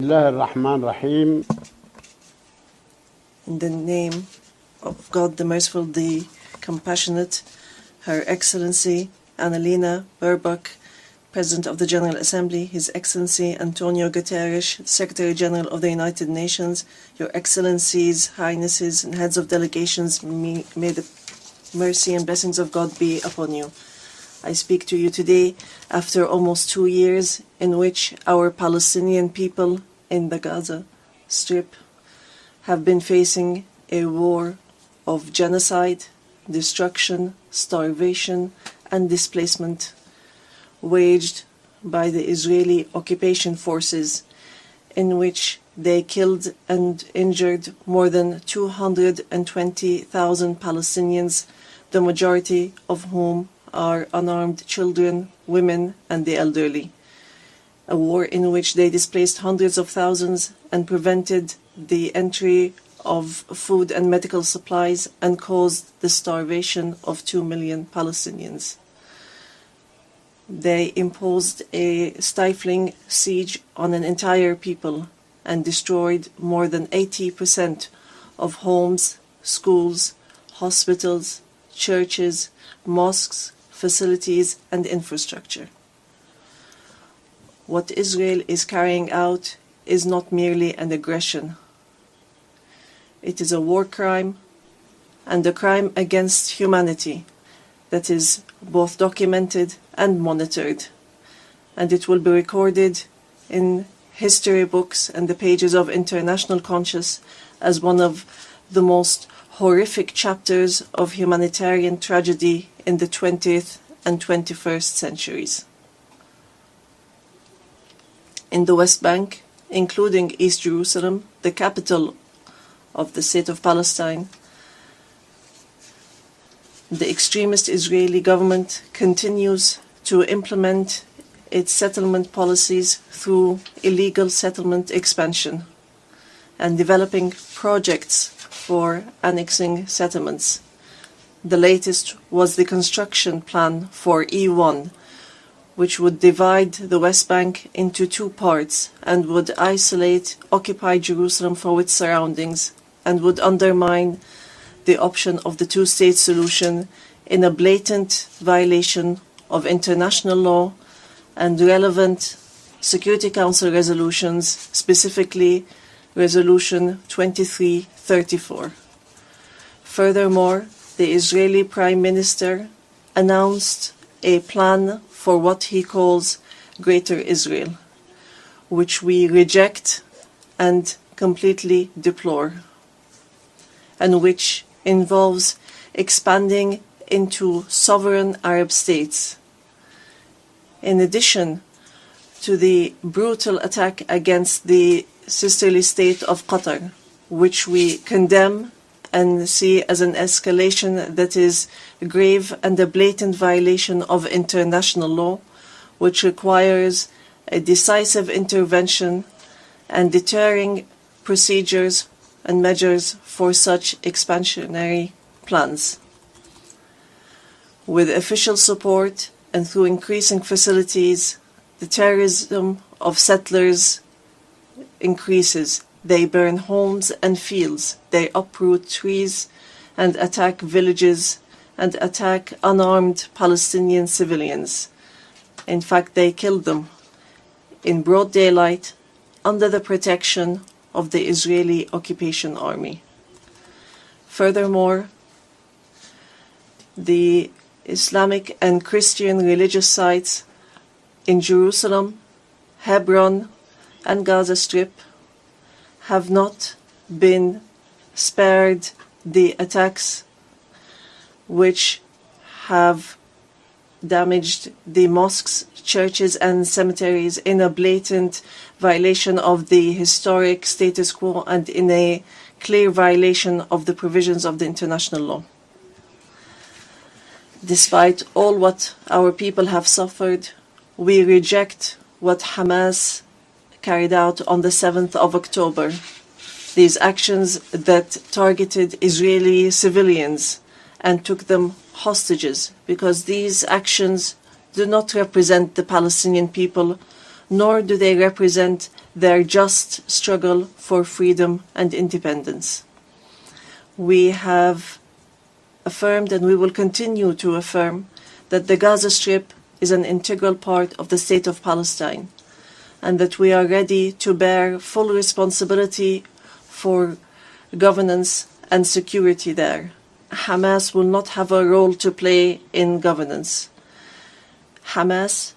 الله الرحمن الرحيم. In the name of God the Merciful, the Compassionate, Her Excellency Annalena Baerbock, President of the General Assembly, His Excellency Antonio Guterres, Secretary General of the United Nations, Your Excellencies, Highnesses, and Heads of Delegations, may the mercy and blessings of God be upon you. I speak to you today after almost 2 years in which our Palestinian people in the Gaza Strip have been facing a war of genocide, destruction, starvation, and displacement waged by the Israeli occupation forces, in which they killed and injured more than 220,000 Palestinians, the majority of whom are unarmed children, women, and the elderly. A war in which they displaced hundreds of thousands and prevented the entry of food and medical supplies and caused the starvation of 2 million Palestinians. They imposed a stifling siege on an entire people and destroyed more than 80% of homes, schools, hospitals, churches, mosques, facilities, and infrastructure. What Israel is carrying out is not merely an aggression. It is a war crime and a crime against humanity that is both documented and monitored, and it will be recorded in history books and the pages of international conscience as one of the most horrific chapters of humanitarian tragedy in the 20th and 21st centuries. In the West Bank, including East Jerusalem, the capital of the state of Palestine, the extremist Israeli government continues to implement its settlement policies through illegal settlement expansion and developing projects for annexing settlements. The latest was the construction plan for E1, which would divide the West Bank into 2 parts and would isolate occupied Jerusalem from its surroundings and would undermine the option of the two-state solution in a blatant violation of international law and relevant Security Council resolutions, specifically Resolution 2334. Furthermore, the Israeli Prime Minister announced a plan for what he calls Greater Israel, which we reject and completely deplore, and which involves expanding into sovereign Arab states. In addition to the brutal attack against the sisterly state of Qatar, which we condemn and see as an escalation that is grave and a blatant violation of international law, which requires a decisive intervention and deterring procedures and measures for such expansionary plans. With official support and through increasing facilities, the terrorism of settlers increases. They burn homes and fields, they uproot trees and attack villages and attack unarmed Palestinian civilians. In fact, they kill them in broad daylight under the protection of the Israeli occupation army. Furthermore, the Islamic and Christian religious sites in Jerusalem, Hebron, and Gaza Strip have not been spared the attacks which have damaged the mosques, churches, and cemeteries in a blatant violation of the historic status quo and in a clear violation of the provisions of the international law. Despite all what our people have suffered, we reject what Hamas carried out on the 7th of October. These actions that targeted Israeli civilians and took them hostages, because these actions do not represent the Palestinian people, nor do they represent their just struggle for freedom and independence. We have affirmed, and we will continue to affirm, that the Gaza Strip is an integral part of the State of Palestine, and that we are ready to bear full responsibility for governance and security there. Hamas will not have a role to play in governance. Hamas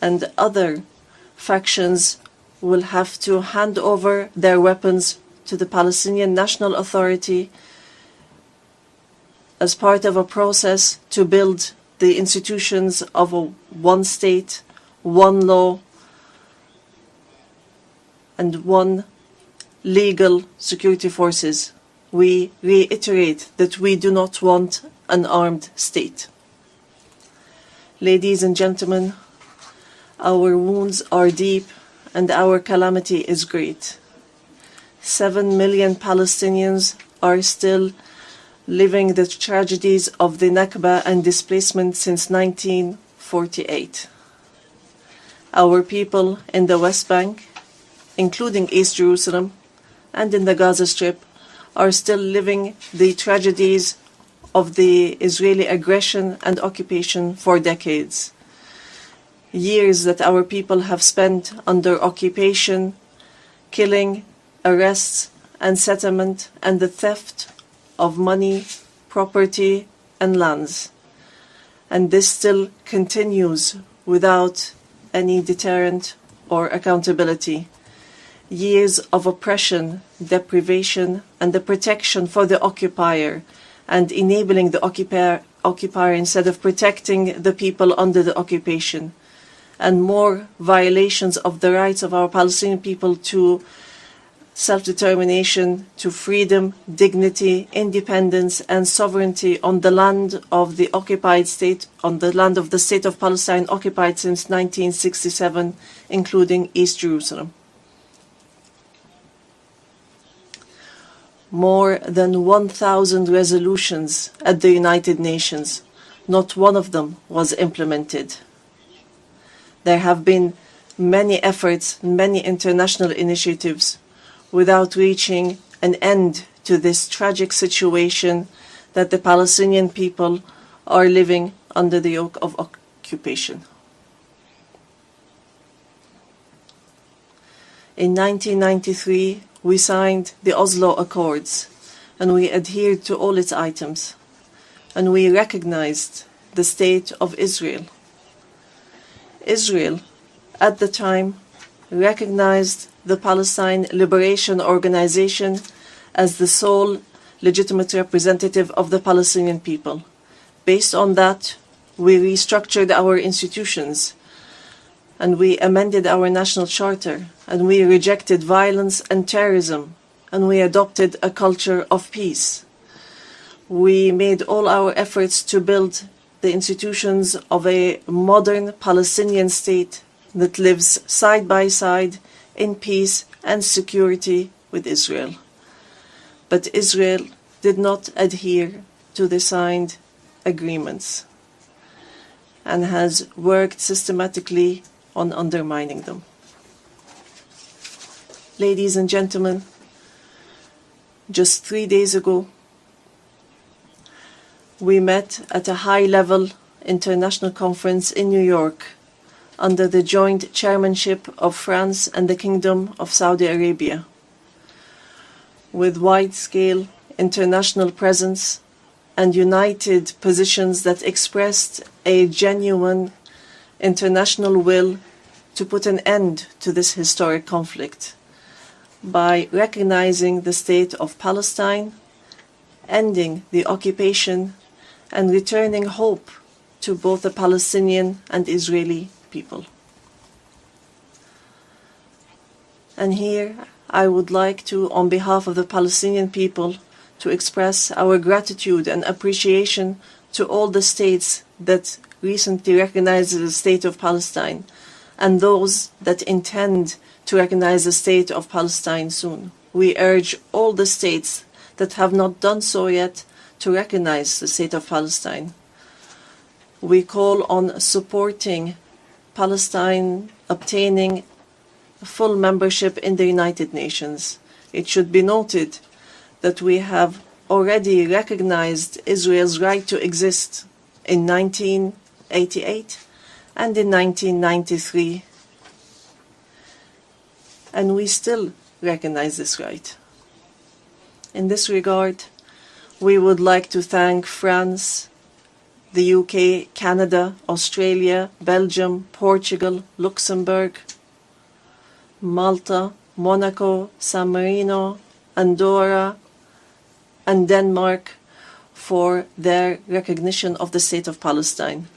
and other factions will have to hand over their weapons to the Palestinian National Authority as part of a process to build the institutions of a one state, one law, and one legal security forces. We reiterate that we do not want an armed state. Ladies and gentlemen, our wounds are deep and our calamity is great. 7 million Palestinians are still living the tragedies of the Nakba and displacement since 1948. Our people in the West Bank, including East Jerusalem, and in the Gaza Strip, are still living the tragedies of the Israeli aggression and occupation for decades. Years that our people have spent under occupation, killing, arrests, and settlement, and the theft of money, property, and lands. And this still continues without any deterrent or accountability. Years of oppression, deprivation, and the protection for the occupier, and enabling the occupier instead of protecting the people under the occupation, and more violations of the rights of our Palestinian people to self-determination, to freedom, dignity, independence, and sovereignty on the land of the occupied state, on the land of the State of Palestine occupied since 1967, including East Jerusalem. More than 1,000 resolutions at the United Nations, not one of them was implemented. There have been many efforts, many international initiatives, without reaching an end to this tragic situation that the Palestinian people are living under the yoke of occupation. In 1993, we signed the Oslo Accords, and we adhered to all its items, and we recognized the State of Israel. Israel, at the time, recognized the Palestine Liberation Organization as the sole legitimate representative of the Palestinian people. Based on that, we restructured our institutions, and we amended our national charter, and we rejected violence and terrorism, and we adopted a culture of peace. We made all our efforts to build the institutions of a modern Palestinian state that lives side by side in peace and security with Israel. But Israel did not adhere to the signed agreements and has worked systematically on undermining them. Ladies and gentlemen, just 3 days ago, we met at a high-level international conference in New York under the joint chairmanship of France and the Kingdom of Saudi Arabia, with wide-scale international presence and united positions that expressed a genuine international will to put an end to this historic conflict by recognizing the State of Palestine, ending the occupation, and returning hope to both the Palestinian and Israeli people. And here I would like to, on behalf of the Palestinian people, to express our gratitude and appreciation to all the states that recently recognized the State of Palestine and those that intend to recognize the State of Palestine soon. We urge all the states that have not done so yet to recognize the State of Palestine. We call on supporting Palestine obtaining full membership in the United Nations. It should be noted that we have already recognized Israel's right to exist in 1988 and in 1993, and we still recognize this right. In this regard, we would like to thank France, the UK, Canada, Australia, Belgium, Portugal, Luxembourg, Malta, Monaco, San Marino, Andorra, and Denmark for their recognition of the State of Palestine.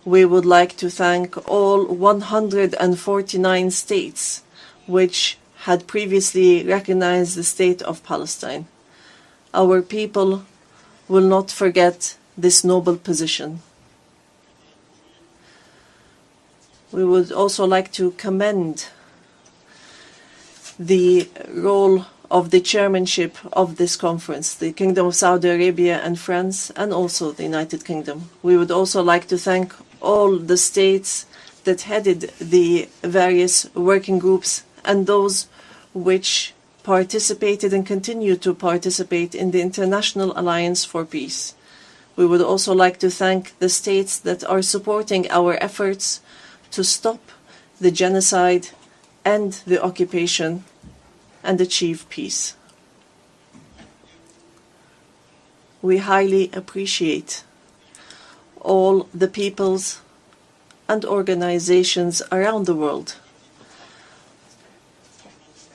We would like to thank all 149 states which had previously recognized the State of Palestine. Our people will not forget this noble position. We would also like to commend the role of the chairmanship of this conference, the Kingdom of Saudi Arabia and France, and also the United Kingdom. We would also like to thank all the states that headed the various working groups and those which participated and continue to participate in the International Alliance for Peace. We would also like to thank the states that are supporting our efforts to stop the genocide and the occupation and achieve peace. We highly appreciate all the peoples and organizations around the world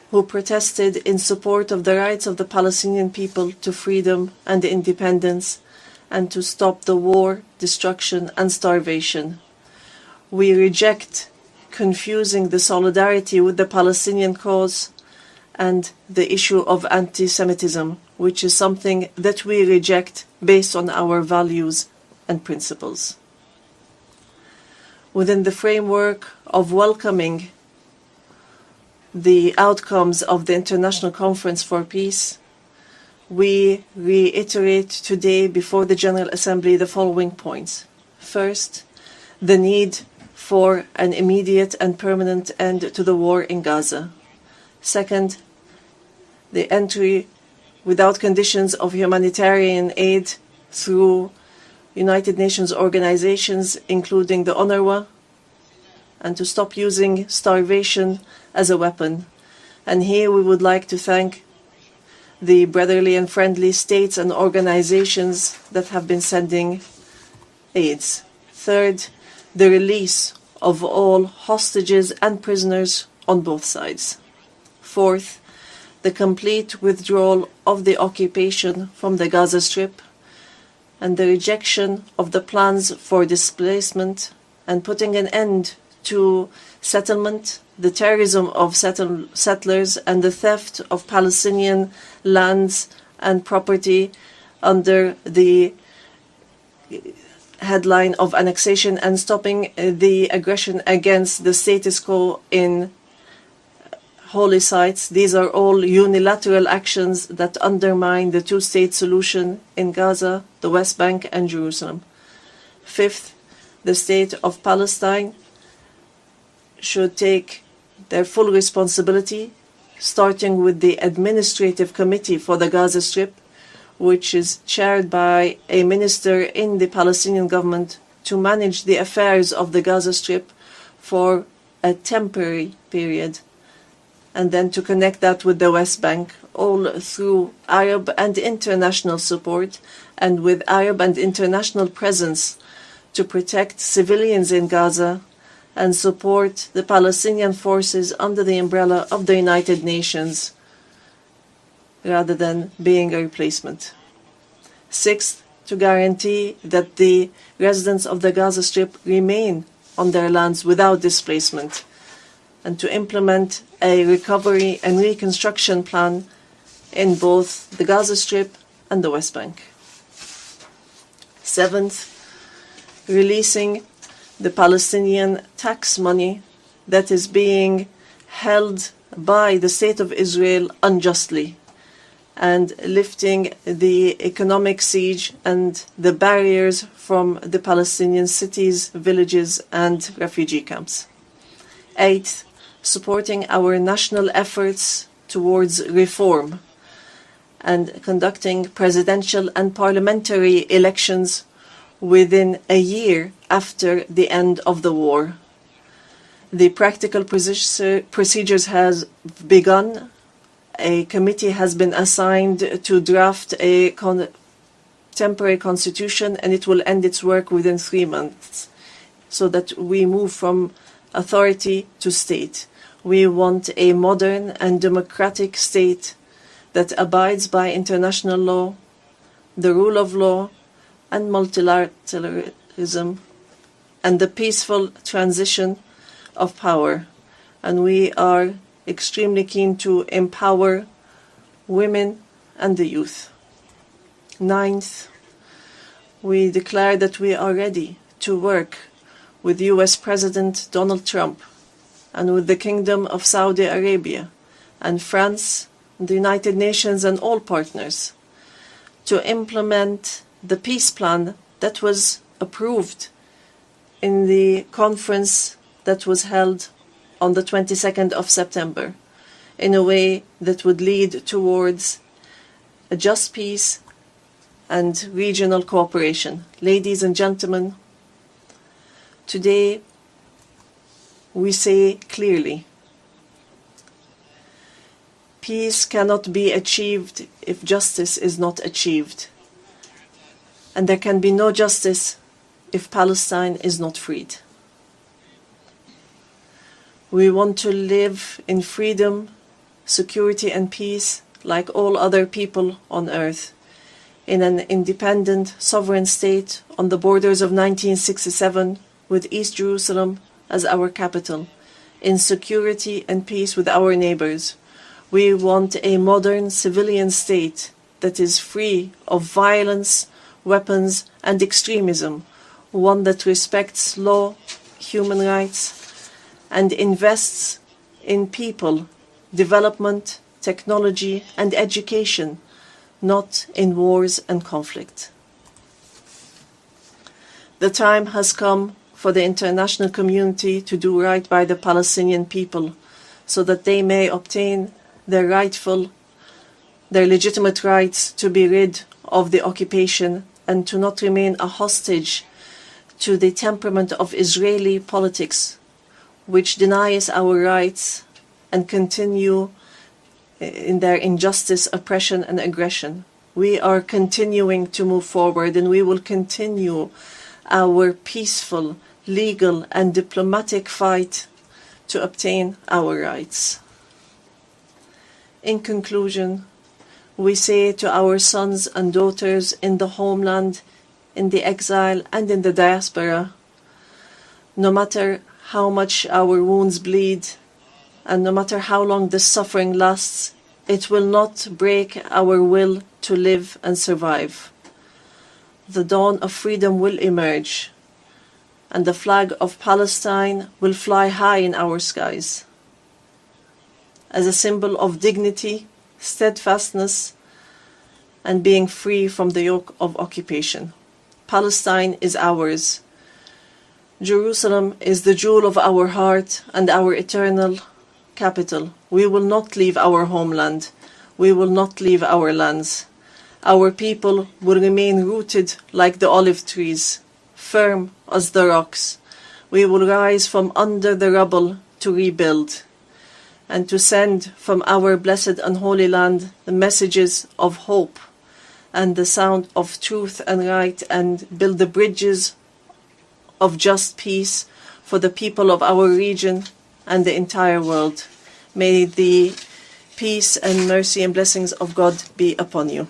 who protested in support of the rights of the Palestinian people to freedom and independence and to stop the war, destruction, and starvation. We reject confusing the solidarity with the Palestinian cause and the issue of anti-Semitism, which is something that we reject based on our values and principles. Within the framework of welcoming the outcomes of the International Conference for Peace, we reiterate today before the General Assembly the following points. First, the need for an immediate and permanent end to the war in Gaza. Second, the entry without conditions of humanitarian aid through United Nations organizations, including the UNRWA, and to stop using starvation as a weapon. And here we would like to thank the brotherly and friendly states and organizations that have been sending aids. Third, the release of all hostages and prisoners on both sides. Fourth, the complete withdrawal of the occupation from the Gaza Strip and the rejection of the plans for displacement and putting an end to settlement, the terrorism of settlers, and the theft of Palestinian lands and property under the headline of annexation, and stopping the aggression against the status quo in holy sites. These are all unilateral actions that undermine the two-state solution in Gaza, the West Bank, and Jerusalem. Fifth, the state of Palestine should take their full responsibility, starting with the Administrative Committee for the Gaza Strip, which is chaired by a minister in the Palestinian government, to manage the affairs of the Gaza Strip for a temporary period, and then to connect that with the West Bank, all through Arab and international support and with Arab and international presence to protect civilians in Gaza and support the Palestinian forces under the umbrella of the United Nations rather than being a replacement. Sixth, to guarantee that the residents of the Gaza Strip remain on their lands without displacement, and to implement a recovery and reconstruction plan in both the Gaza Strip and the West Bank. Seventh, releasing the Palestinian tax money that is being held by the State of Israel unjustly, and lifting the economic siege and the barriers from the Palestinian cities, villages, and refugee camps. Eighth, supporting our national efforts towards reform and conducting presidential and parliamentary elections within a year after the end of the war. The practical procedures has begun. A committee has been assigned to draft a temporary constitution, and it will end its work within 3 months, so that we move from authority to state. We want a modern and democratic state that abides by international law, the rule of law, and multilateralism, and the peaceful transition of power. And we are extremely keen to empower women and the youth. Ninth, we declare that we are ready to work with US President Donald Trump and with the Kingdom of Saudi Arabia and France, the United Nations, and all partners to implement the peace plan that was approved in the conference that was held on the 22nd of September in a way that would lead towards a just peace and regional cooperation. Ladies and gentlemen, today we say clearly, peace cannot be achieved if justice is not achieved. And there can be no justice if Palestine is not freed. We want to live in freedom, security, and peace like all other people on earth, in an independent, sovereign state on the borders of 1967, with East Jerusalem as our capital, in security and peace with our neighbors. We want a modern civilian state that is free of violence, weapons, and extremism, one that respects law, human rights, and invests in people, development, technology, and education, not in wars and conflict. The time has come for the international community to do right by the Palestinian people, so that they may obtain their legitimate rights to be rid of the occupation and to not remain a hostage to the temperament of Israeli politics, which denies our rights and continue in their injustice, oppression, and aggression. We are continuing to move forward, and we will continue our peaceful, legal, and diplomatic fight to obtain our rights. In conclusion, we say to our sons and daughters in the homeland, in the exile, and in the diaspora, no matter how much our wounds bleed, and no matter how long the suffering lasts, it will not break our will to live and survive. The dawn of freedom will emerge, and the flag of Palestine will fly high in our skies, as a symbol of dignity, steadfastness, and being free from the yoke of occupation. Palestine is ours. Jerusalem is the jewel of our heart and our eternal capital. We will not leave our homeland. We will not leave our lands. Our people will remain rooted like the olive trees, firm as the rocks. We will rise from under the rubble to rebuild, and to send from our blessed and holy land the messages of hope and the sound of truth and right, and build the bridges of just peace for the people of our region and the entire world. May the peace and mercy and blessings of God be upon you.